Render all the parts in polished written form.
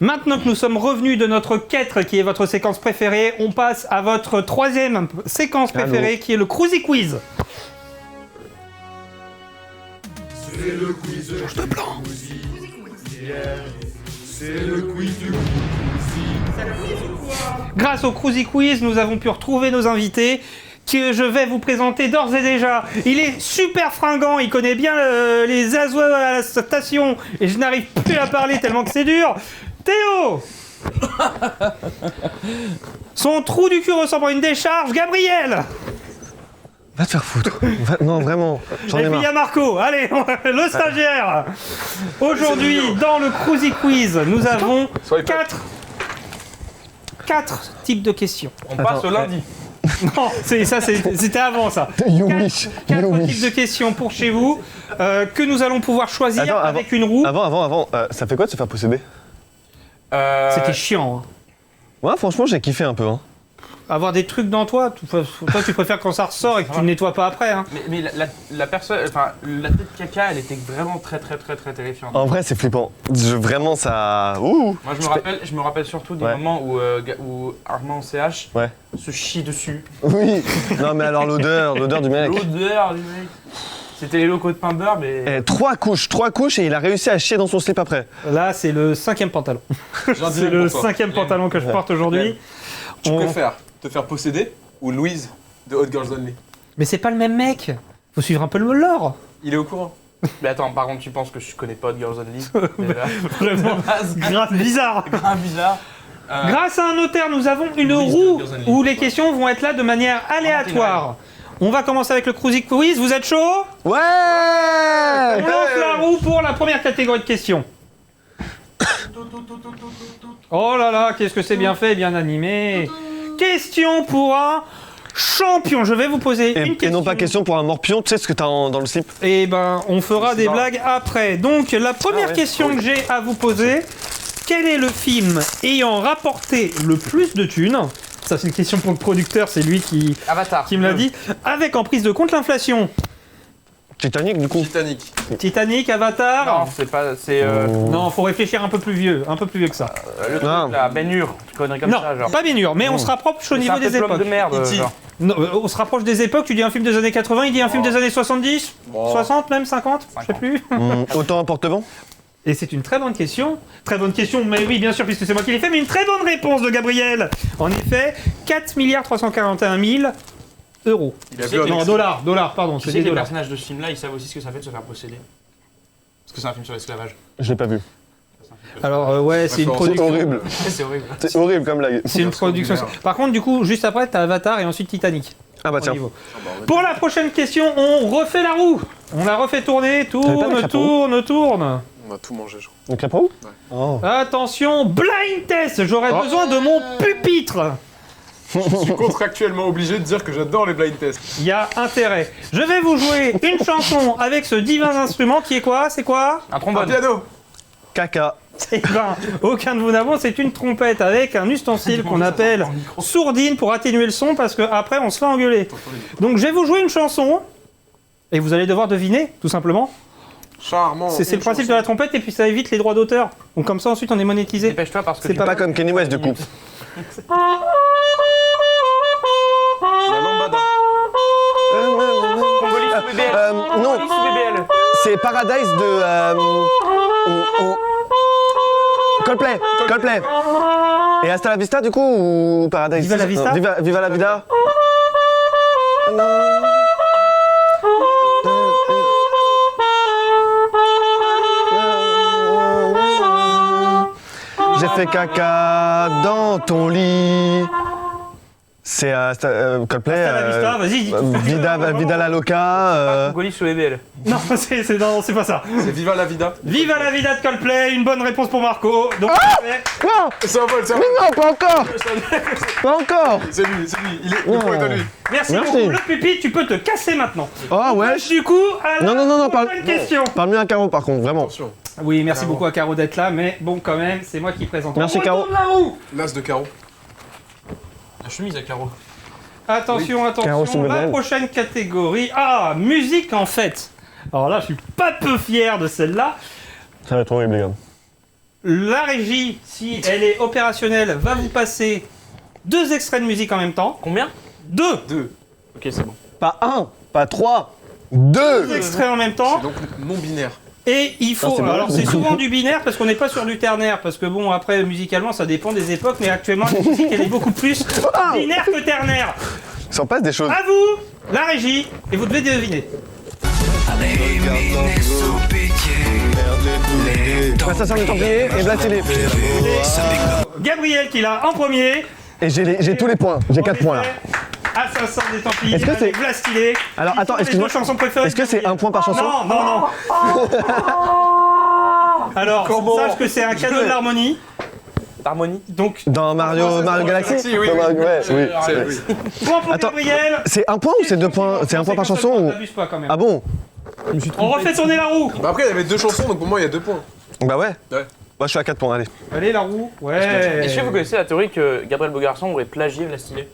Maintenant que nous sommes revenus de notre quête, qui est votre séquence préférée, on passe à votre troisième séquence préférée, qui est le Cruzy Quiz. C'est le quiz de plan. C'est le quiz du Grâce au Cruzy Quiz, nous avons pu retrouver nos invités, que je vais vous présenter d'ores et déjà. Il est super fringant, il connaît bien les oiseaux à la station, et je n'arrive plus à parler tellement que c'est dur. Théo. Son trou du cul ressemble à une décharge. Gabriel. Va te faire foutre. Non, vraiment, j'en Et ai puis il y marre. a Marco. Allez, le stagiaire. Aujourd'hui, dans le Cruzy Quiz, nous avons quatre types de questions. On passe au lundi. Non, c'était avant ça. Quatre types de questions pour chez vous que nous allons pouvoir choisir avec une roue. Avant, ça fait quoi de se faire posséder? C'était chiant. Hein. Ouais, franchement, j'ai kiffé un peu. Hein. Avoir des trucs dans toi, toi tu préfères quand ça ressort et que tu ne nettoies pas après. Hein. Mais la personne, enfin la tête caca, elle était vraiment très terrifiante. En vrai, c'est flippant. Vraiment, ça. Ouh. Moi, je me rappelle surtout des moments où Armand CH se chie dessus. Oui. Non, mais alors l'odeur du mec. L'odeur du mec. C'était les locaux de pain beurre, mais. 3 couches et il a réussi à chier dans son slip après. Là, c'est le 5e pantalon. C'est le 5e pantalon que je porte aujourd'hui. Tu préfères te faire posséder ou Louise de Hot Girls Only? Mais c'est pas le même mec. Faut suivre un peu le lore. Il est au courant. Mais attends, par contre, tu penses que je connais pas Hot Girls Only? Vraiment, grave bizarre. Grave bizarre. Grâce à un notaire, nous avons une roue où les questions vont être là de manière aléatoire. On va commencer avec le Cruzy Quiz. Vous êtes chaud? Ouais. On lance la roue pour la première catégorie de questions. Oh là là, qu'est-ce que c'est bien fait, bien animé. Question pour un champion. Je vais vous poser une question. Et non pas question pour un morpion, tu sais ce que t'as dans le slip? Eh ben, on fera des blagues après. Donc, la première question que j'ai à vous poser, quel est le film ayant rapporté le plus de thunes? Ça, c'est une question pour le producteur, c'est lui qui me l'a dit. Avec en prise de compte l'inflation. Titanic, du coup. Titanic, Avatar. Non, c'est pas. Non, faut réfléchir un peu plus vieux que ça. Le truc là, Ben Hur, connerie comme ça, genre. Pas bien sûr, mais on se rapproche au niveau des époques. De merde, non, on se rapproche des époques, tu dis un film des années 80, il dit un film des années 70, 60 même, 50, je sais plus. Autant un porte-vent. Et c'est une très bonne question. Très bonne question, mais oui, bien sûr, puisque c'est moi qui l'ai fait, mais une très bonne réponse de Gabriel. En effet, 4 341 000 euros. Non, dollars, pardon. Tu sais que les personnages de ce film-là, ils savent aussi ce que ça fait de se faire posséder. Parce que c'est un film sur l'esclavage. Je l'ai pas vu. Alors, ouais, c'est une production. C'est horrible. C'est horrible. C'est horrible comme blague. C'est une production. Par contre, du coup, juste après, t'as Avatar et ensuite Titanic. Ah bah tiens. Pour la prochaine question, on refait la roue. On la refait tourner, tourne. On va tout manger, je crois. Le crapaud? Ouais. Oh. Attention, blind test. J'aurais besoin de mon pupitre. Je suis contractuellement obligé de dire que j'adore les blind tests. Il y a intérêt. Je vais vous jouer une chanson avec ce divin instrument qui est quoi? C'est quoi? Un trombone. Un piano. Caca. Eh ben, aucun de vous n'avons, c'est une trompette avec un ustensile qu'on appelle sourdine pour atténuer le son parce qu'après on se fait engueuler. Donc je vais vous jouer une chanson et vous allez devoir deviner, tout simplement. Charmant. C'est le principe de la trompette et puis ça évite les droits d'auteur. Donc comme ça ensuite on est monétisé. Dépêche-toi parce que c'est Pas comme Kenny West du coup. La lambada. Congolis sous BBL. Non, Congolis sous BBL. c'est Paradise de. Coldplay. Et Hasta la Vista du coup ou Paradise? Viva la Vista. Viva la Vida. J'ai fait caca dans ton lit. C'est Coldplay. Hasta la Vista, vas-y, dis. Vida la Loca. Congolis sous BBL. Non, c'est pas ça. C'est Viva la vida. Viva la vida de Coldplay, une bonne réponse pour Marco. Donc, Non, C'est un vol, c'est un mais vol. non, pas encore. Pas encore. C'est lui. Le point est à lui. merci Merci. beaucoup. Le pupitre, tu peux te casser maintenant. Oh ouais. Du coup, à la Non, prochaine question. Parle mieux à Caro par contre, vraiment. Attention. Oui, merci beaucoup à Caro d'être là, mais bon, quand même, c'est moi qui présente. Merci, On Caro. retourne la roue. L'as de carreau. La chemise à carreaux. Attention, Caro, c'est la modèle. prochaine catégorie. Ah, musique en fait. Alors là, je suis pas peu fier de celle-là. Ça va être horrible les gars. La régie, si elle est opérationnelle, va vous passer 2 extraits de musique en même temps. Combien? 2 Ok, c'est bon. Pas 1, pas 3, 2. extraits en même temps. C'est donc non binaire. Et il faut. c'est bon. Alors c'est souvent du binaire parce qu'on n'est pas sur du ternaire. Parce que bon, après musicalement ça dépend des époques, mais actuellement la musique elle est beaucoup plus binaire que ternaire. Il s'en passe des choses. À vous, la régie, et vous devez deviner. Passation des Templiers et Blasphème. Gabriel qui l'a en premier. Et j'ai tous les points, j'ai 4 points là. Assassin des Templiers. Est-ce que c'est- avec Blastilé. Alors attends, Les excuse-moi. deux chansons préférées. Est-ce que c'est un point par chanson? Non, non, non. Alors, sache que c'est un cadeau de l'harmonie. Harmonie. Donc, Dans Mario Galaxy Galaxy, oui, Dans oui. Mario- ouais, oui. C'est oui. point pour Attends. Gabriel. C'est un point ou c'est 2 points? C'est un point par chanson ou... N'abuse pas quand même. Ah bon? On refait tourner la roue. Bah après, il y avait 2 chansons, donc pour moi, il y a 2 points. Bah ouais. Ouais. Moi je suis à 4 points, allez. Allez, la roue. Ouais. Est-ce que vous connaissez la théorie que Gabriel Beaugarçon aurait plagié Blastilé?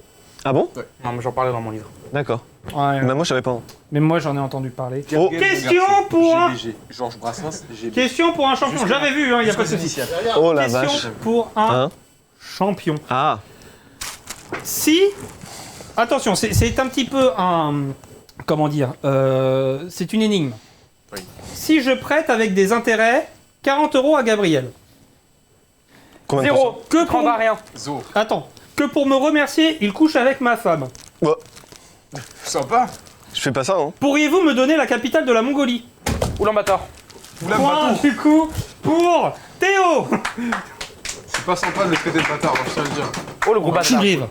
Ah bon? Non, mais j'en parlais dans mon livre. D'accord. Ouais. Bah moi je savais pas. Mais moi j'en ai entendu parler. Oh. Question pour un. GBG. Georges Brassens, GBG. Question pour un champion. J'avais vu, il n'y a pas de souci. Oh la vache. Question pour un Hein? champion. Ah. Si. Attention, c'est un petit peu un. Comment dire c'est une énigme. Oui. Si je prête avec des intérêts 40 € à Gabriel. Combien de Zéro. Que Que prends pour- pas rien. Zo. Attends. Que pour me remercier, il couche avec ma femme. pourcents? Sympa. Je fais pas ça, hein. Pourriez-vous me donner la capitale de la Mongolie? Oulan-Bator. Point du coup pour Théo. C'est pas sympa de le traiter de bâtard, je tiens à le dire. Oh, le gros bâtard. Arrive.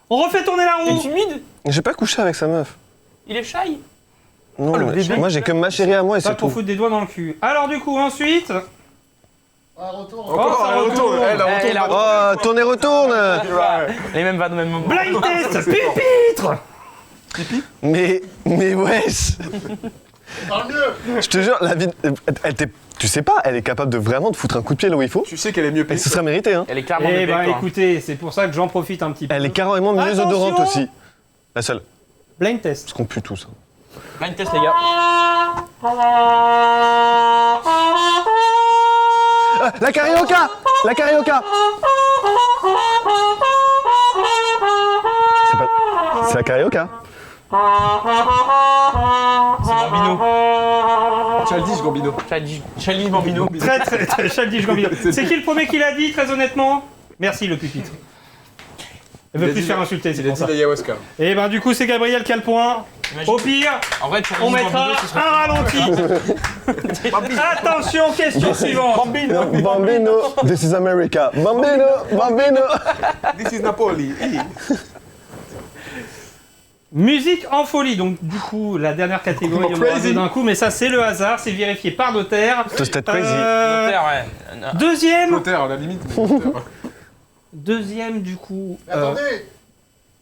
On refait tourner la Il est roue. timide. J'ai pas couché avec sa meuf. Il est shy. Non, le mais bébé. moi j'ai que ma chérie à moi et Pas c'est pour tout. foutre des doigts dans le cul. Alors du coup ensuite. Encore, ça elle retourne. retourne. Elle Elle retourne. Oh, tourne et retourne. Les mêmes vannes au même moment. Blind test. Pupitre. Mais wesh. Je te jure, la vie, tu sais pas, elle est capable de vraiment te foutre un coup de pied là où il faut. Tu sais qu'elle est mieux Et payée. ce serait mérité, hein. Elle est carrément Eh mieux ben payée que toi. écoutez, c'est pour ça que j'en profite un petit peu. Elle est carrément mieux Attention. odorante aussi. La seule. Blind test. Parce qu'on pue tous. Blind test, les gars. Ah, la carioca. La carioca. C'est la carioca. C'est Bambino. Childish Gambino. Chalice Bambino. Très Childish Gambino. C'est qui le premier qui l'a dit, très honnêtement? Merci le pupitre. Elle veut Il a plus dit- se faire insulter, c'est Il a pour dit ça. l'ayahuasca. Et ben du coup c'est Gabriel qui a le point. Imagine. Au pire, En vrai, on mettra un ralenti. Attention, question suivante. Bambino. This is America. Bambino. Bambino. This is Napoli. Musique en folie, donc du coup la dernière catégorie on aura Crazy. deux d'un coup, mais ça c'est le hasard, c'est vérifié par notaire. Toasted crazy. Ouais. Deuxième, Moteur, à la limite. mais moteur. deuxième du coup. Attendez,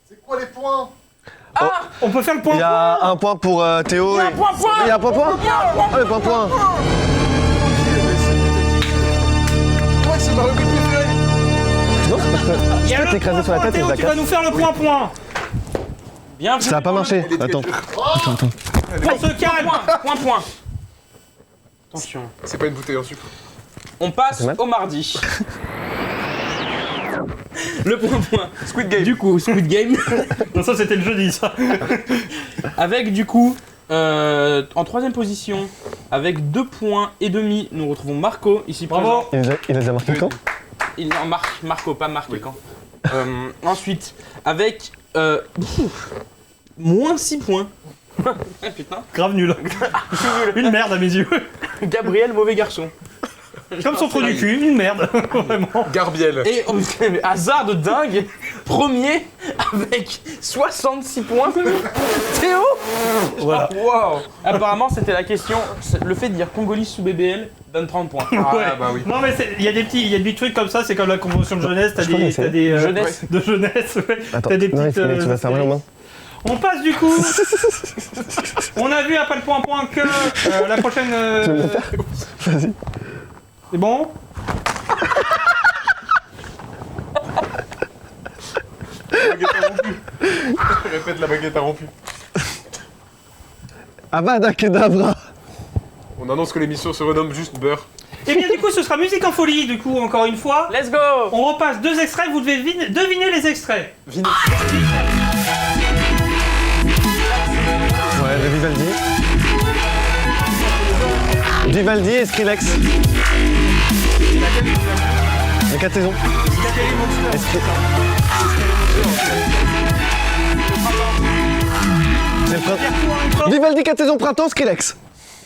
c'est quoi les points? On peut faire le point. Il y a un point pour Théo. Il y a un point. Il y a un point. Oh, le point. Ouais, c'est ma rubrique préférée. Non, c'est parce que Il y je a peux le t'écraser sur la point, tête et je Théo, la tu vas casse. nous faire le point. Bien vu. Ça a pas marché. Attends. On se calme. Point. Attention. C'est pas une bouteille en sucre. On passe C'est mal. au mardi. Le point. Squid Game. Du coup, Squid Game. Non, ça c'était le jeudi ça. Avec du coup, en troisième position, avec 2 points et demi, nous retrouvons Marco, ici Bravo. présent. Il les a marqués quand? Il en marque Marco, pas marqué quand. Ensuite, avec moins 6 points. Ah, putain. Grave nul. Une merde à mes yeux. Gabriel, mauvais garçon. Comme son trou du cul, une merde. Vraiment. Garbiel. Et hasard de dingue, premier avec 66 points. Théo. Voilà. Wow. Apparemment, c'était la question. Le fait de dire Congolais sous BBL donne 30 points. Ah Ouais. bah oui. Non mais il y a des petits trucs comme ça, c'est comme la convention de jeunesse, t'as Je connais, c'est- des Jeunesse. de jeunesse, ouais. Attends. T'as des Non, petites. tu vas faire mal aux mains. On passe du coup. On a vu après le point que la prochaine. Tu veux me le faire? Vas-y. C'est bon. Répète, la baguette a rompu. Avada Kedavra. On annonce que l'émission se renomme juste Beurre. Et bien du coup, ce sera musique en folie, du coup, encore une fois. Let's go. On repasse 2 extraits, vous devez deviner les extraits. Ouais, de Vivaldi. Vivaldi et Skrillex. Les 4 saisons. C'est le printemps. Vivaldi 4 saisons printemps, Skrillex.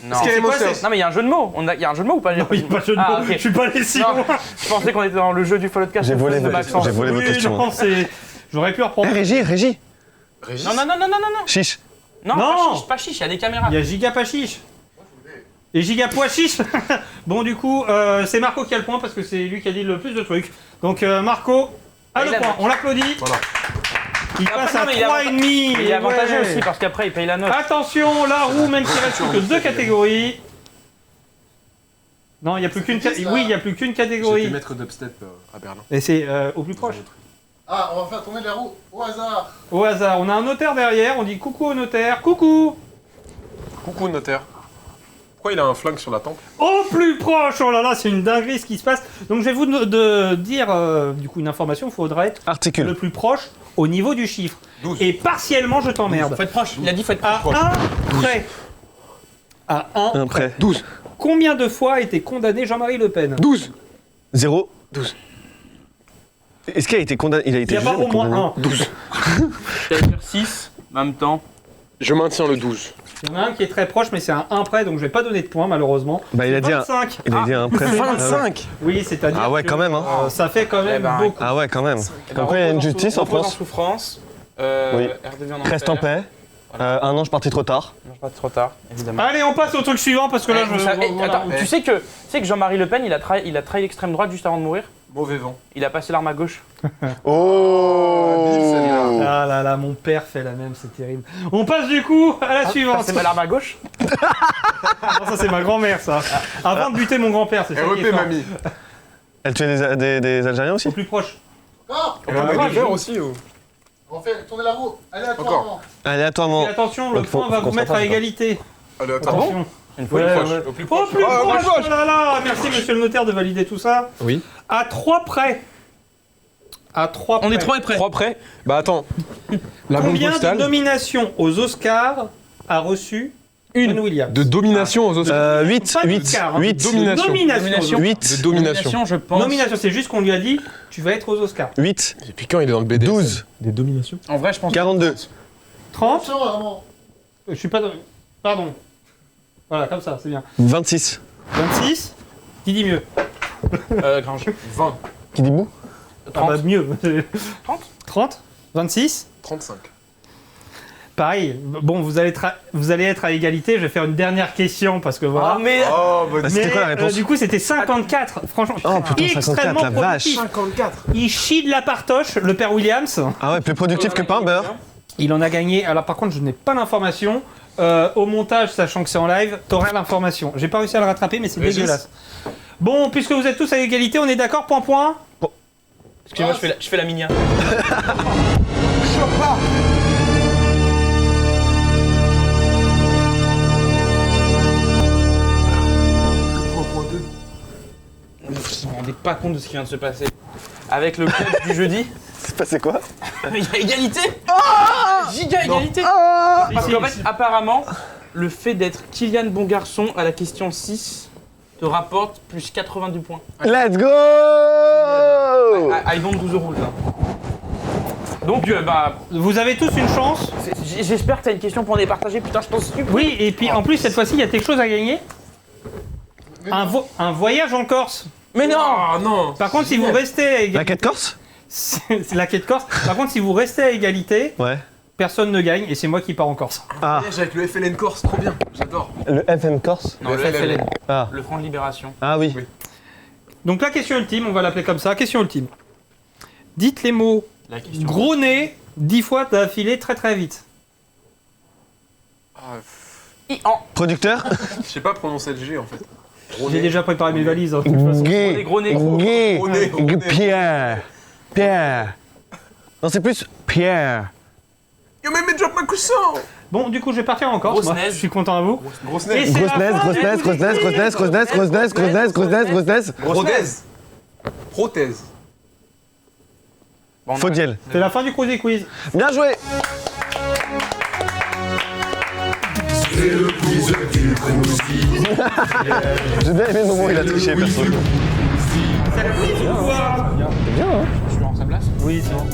Non. C'est quoi, Monsters. c'est- Non mais il y a un jeu de mots. Il y a un jeu de mots ou pas? Non, il n'y a pas de jeu de Ah, mots. ok. Je suis pas allé si Non, loin. je pensais qu'on était dans le jeu du Followcast. J'ai volé de vos Maxence. j'ai volé vos Oui, questions. non, c'est... J'aurais pu reprendre. Régie. Régis. Non. Chiche. Non, Non. pas chiche, il y a des caméras. Il y a Giga pas chiche. Et Giga pois chiche. Bon, du coup, c'est Marco qui a le point parce que c'est lui qui a dit le plus de trucs. Donc, Marco a il le a point. note. On l'applaudit. Voilà. Il Après, passe non, à mais il est 3,5. Il est avantageux Ouais. aussi parce qu'après il paye la note. Attention, la roue, même s'il reste plus que 2 catégories. Non, il n'y a plus qu'une C'est Oui, il n'y a plus qu'une J'étais catégorie. maître dubstep à Berlin. Et c'est au plus proche. Ah, on va faire tourner la roue au hasard. Au hasard, on a un notaire derrière, on dit coucou au notaire, coucou. Coucou notaire. Pourquoi il a un flingue sur la tempe? Au plus proche, oh là là, c'est une dinguerie ce qui se passe. Donc je vais vous dire du coup une information, il faudra être Articule. le plus proche au niveau du chiffre. 12. Et partiellement, je t'emmerde. Faut être proche. Il a dit faut être À proche. 1 près. À 1 Un prêt. 12. Combien de fois a été condamné Jean-Marie Le Pen? 12. 0. 12. Est-ce qu'il a été condamné? Il a Il été n'y a pas jugé, au moins condamné. un. 12. J'allais dire 6 en même temps. Je maintiens le 12. Il y en a un qui est très proche, mais c'est un 1 près, donc je vais pas donner de points malheureusement. Bah, il a dit un. 25. Il a dit un prêt. 25. Oui, c'est-à-dire. Ah ouais, que, quand même, hein. ça fait quand même Eh ben, beaucoup. Ah ouais, quand même. Eh ben, Après, il y a une repose justice en repose France. souffrance. Oui. RDV en Reste en enfer. paix. Un an, je partais trop tard. Non, pas trop tard, évidemment. Allez, on passe au truc suivant parce que là, Eh, je. ça- eh, voilà. attends, tu sais que Jean-Marie Le Pen, il a trahi l'extrême droite juste avant de mourir. Mauvais vent. Il a passé l'arme à gauche. Oh Ah là là, mon père fait la même, c'est terrible. On passe du coup à la suivante. C'est l'arme à gauche. Non, ça c'est ma grand-mère ça. Avant de buter mon grand-père, c'est ça qui est REP fort. mamie. Elle tuait des Algériens aussi? Au plus proche. Encore. On peut mettre du verre aussi ou... On fait tourner la roue aléatoirement. Aléatoirement. Et attention, le Donc, faut- point va faut qu'on vous mettre à s'attrape, égalité. Allez, attends. Attention. Une fois. Ouais, proche, ouais. au plus Au proche. plus Ah, au proche. plus proche. Oh là là, merci monsieur le notaire de valider tout ça. Oui. À 3 près. À 3 près. On est 3 et prêts. 3 près. Bah attends. La bombe Combien de postale. nominations aux Oscars a reçu John Williams? De domination aux Oscars. 8, Pas 8, d'Oscar, hein. 8, Domination. Nomination. 8, De domination. je pense. Nomination, c'est juste qu'on lui a dit tu vas être aux Oscars. 8, Et puis quand il est dans le BD. 12, Des dominations. En vrai, je pense. 42, 30. Attention, vraiment. Je suis pas. Pardon. Voilà, comme ça, c'est bien. 26. 26. Qui dit mieux? Grange. 20. Qui dit bouh? Ah bah mieux. 30. 30. 26. 35. Pareil. Bon, vous allez être à égalité. Je vais faire une dernière question parce que voilà. Ah, mais. Oh, bah Bah, c'était Mais, quoi la réponse? du coup, c'était 54. Franchement, Oh putain, 54, extrêmement la vache. productif. 54. Il chie de la partoche, le père Williams. Ah ouais, plus productif que pain beurre. Il en a gagné. Alors, par contre, je n'ai pas l'information. Au montage, sachant que c'est en live, t'auras l'information. J'ai pas réussi à le rattraper, mais c'est Régis. dégueulasse. Bon, puisque vous êtes tous à égalité, on est d'accord, point. Excusez-moi, je fais la minia. Vous vous rendez pas compte de ce qui vient de se passer. Avec le club du jeudi, C'est passé quoi? il y a égalité. Giga égalité. Parce qu'en fait, apparemment, le fait d'être Kylian bon garçon à la question 6 te rapporte plus 90 points. Let's go! I vend 12 euros là. Donc, bah, Vous avez tous une chance. j'espère que t'as une question pour départager. Putain, je pense que Oui, et puis en plus, cette fois-ci, il y a quelque chose à gagner. Un voyage en Corse. Mais non. Ah non. Par contre, si vous restez à La égalité. quête corse? C'est la quête Corse. Par contre, si vous restez à égalité, Ouais. personne ne gagne et c'est moi qui pars en Corse. Ah, Voyage avec le FLN Corse, trop bien. J'adore. le FM corse? Non, Le le FLN. FLN, Ah, le Front de Libération. ah oui. Donc la question ultime, on va l'appeler comme ça. Question ultime. Dites les mots La question. gros nez 10 fois d'affilée très très vite. Ah, Producteur? je sais pas prononcer le G en fait. J'ai déjà préparé mes valises. hein, de toute façon. Gay. Gros nez. Gay. Gros nez, gros nez. Pierre. Pierre. Non, c'est plus Pierre. You made me drop my coussin. Bon, du coup, je vais partir en Corse. Grosse Moi, neige. je suis content à vous. Grosse Et neige. c'est Grosse la naise, fin grosse des naise, grosse naise, grosse naise, grosse naise, grosse naise, grosse naise, grosse naise, grosse naise. Prothèse. Prothèse. Bon, Faudiel. C'est la fin du Cruzy Quiz. Bien joué. J'ai bien aimé le moment où il a triché, perso. Ça quiz ou quoi Je suis en sa place. Oui, c'est bon.